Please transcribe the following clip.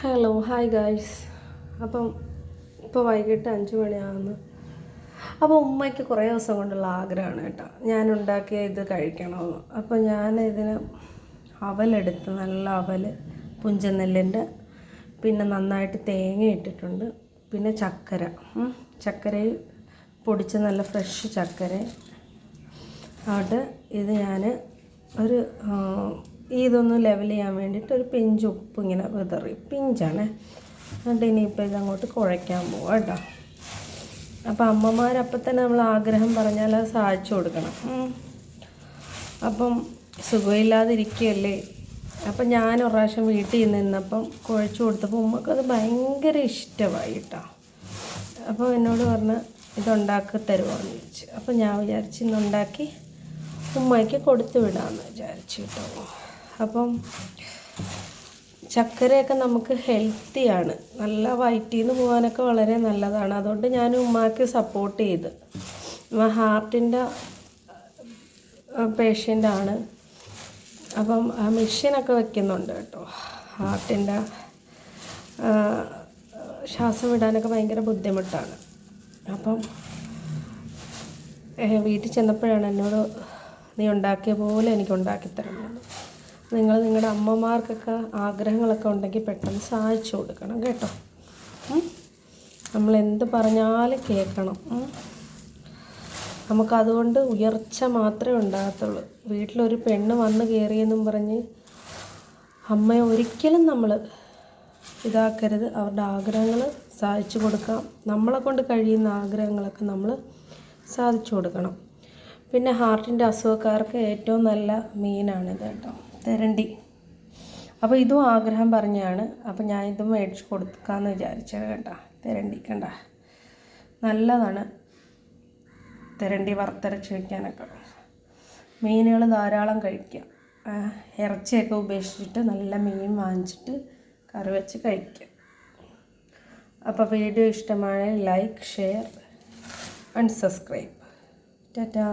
Hello hi guys. അപ്പം ഇപ്പോൾ വൈകിട്ട് 5 മണിയാകുന്നു. അപ്പോൾ ഉമ്മയ്ക്ക് കുറേ ദിവസം കൊണ്ടുള്ള ആഗ്രഹമാണ് കേട്ടോ, ഞാൻ ഉണ്ടാക്കിയ ഇത് കഴിക്കണമെന്ന്. അപ്പോൾ ഞാൻ ഇതിന് അവലെടുത്ത്, നല്ല അവൽ, പുഞ്ചനെല്ലിൻ്റെ, പിന്നെ നന്നായിട്ട് തേങ്ങ ഇട്ടിട്ടുണ്ട്, പിന്നെ ചക്കര പൊടിച്ച നല്ല ഫ്രഷ് ചക്കര ആട്ട് ഇത് ഞാൻ ഒരു ഇതൊന്ന് ലെവൽ ചെയ്യാൻ വേണ്ടിയിട്ട് ഒരു പിഞ്ച് ഉപ്പ് ഇങ്ങനെ വിതറി, പിഞ്ചാണ്. എന്നിട്ട് ഇനിയിപ്പോൾ ഇതങ്ങോട്ട് കുഴയ്ക്കാൻ പോവാം കേട്ടോ. അപ്പോൾ അമ്മമാരപ്പം തന്നെ നമ്മൾ ആഗ്രഹം പറഞ്ഞാൽ അത് സാധിച്ചു കൊടുക്കണം. അപ്പം സുഖമില്ലാതിരിക്കുകയല്ലേ. അപ്പം ഞാൻ ഒരു പ്രാവശ്യം വീട്ടിൽ നിന്നപ്പം കുഴച്ച് കൊടുത്തപ്പോൾ ഉമ്മക്കത് ഭയങ്കര ഇഷ്ടമായി കേട്ടോ. അപ്പോൾ എന്നോട് പറഞ്ഞ് ഇതുണ്ടാക്കി തരുമോയെന്ന് ചോദിച്ചു. അപ്പോൾ ഞാൻ വിചാരിച്ച് ഇന്നുണ്ടാക്കി ഉമ്മയ്ക്ക് കൊടുത്തു വിടാമെന്ന് വിചാരിച്ചു കേട്ടോ. അപ്പം ചക്കരയൊക്കെ നമുക്ക് ഹെൽത്തിയാണ്, നല്ല വയറ്റിൽ നിന്ന് പോകാനൊക്കെ വളരെ നല്ലതാണ്. അതുകൊണ്ട് ഞാൻ ഉമ്മാക്ക് സപ്പോർട്ട് ചെയ്ത്. ഹാർട്ടിൻ്റെ പേഷ്യൻ്റാണ്. അപ്പം ആ മെഷീനൊക്കെ വെക്കുന്നുണ്ട് കേട്ടോ. ഹാർട്ടിൻ്റെ ശ്വാസം വിടാനൊക്കെ ഭയങ്കര ബുദ്ധിമുട്ടാണ്. അപ്പം വീട്ടിൽ ചെന്നപ്പോഴാണ് എന്നോട് നീ ഉണ്ടാക്കിയ പോലെ എനിക്ക് ഉണ്ടാക്കിത്തരണമെന്ന്. നിങ്ങൾ നിങ്ങളുടെ അമ്മമാർക്കൊക്കെ ആഗ്രഹങ്ങളൊക്കെ ഉണ്ടെങ്കിൽ പെട്ടെന്ന് സാധിച്ചു കൊടുക്കണം കേട്ടോ. നമ്മളെന്ത് പറഞ്ഞാലും കേൾക്കണം. നമുക്കതുകൊണ്ട് ഉയർച്ച മാത്രമേ ഉണ്ടാകത്തുള്ളൂ. വീട്ടിലൊരു പെണ്ണ് വന്ന് കയറിയെന്നും പറഞ്ഞ് അമ്മയെ ഒരിക്കലും നമ്മൾ ഇതാക്കരുത്. അവരുടെ ആഗ്രഹങ്ങൾ സാധിച്ചു കൊടുക്കാം. നമ്മളെ കൊണ്ട് കഴിയുന്ന ആഗ്രഹങ്ങളൊക്കെ നമ്മൾ സാധിച്ചു കൊടുക്കണം. പിന്നെ ഹാർട്ടിൻ്റെ അസുഖക്കാർക്ക് ഏറ്റവും നല്ല മീനാണിത് കേട്ടോ, തെരണ്ടി. അപ്പോൾ ഇതും ആഗ്രഹം പറഞ്ഞാണ്. അപ്പോൾ ഞാൻ ഇതും മേടിച്ച് കൊടുക്കാമെന്ന് വിചാരിച്ചത് കേട്ടോ. തെരണ്ടി കണ്ട, നല്ലതാണ് തെരണ്ടി വറുത്തരച്ച് വയ്ക്കാനൊക്കെ. മീനുകൾ ധാരാളം കഴിക്കുക. ഇറച്ചിയൊക്കെ ഉപേക്ഷിച്ചിട്ട് നല്ല മീൻ വാങ്ങിച്ചിട്ട് കറി വെച്ച് കഴിക്കുക. അപ്പോൾ വീഡിയോ ഇഷ്ടമായ like, share and subscribe. Tata.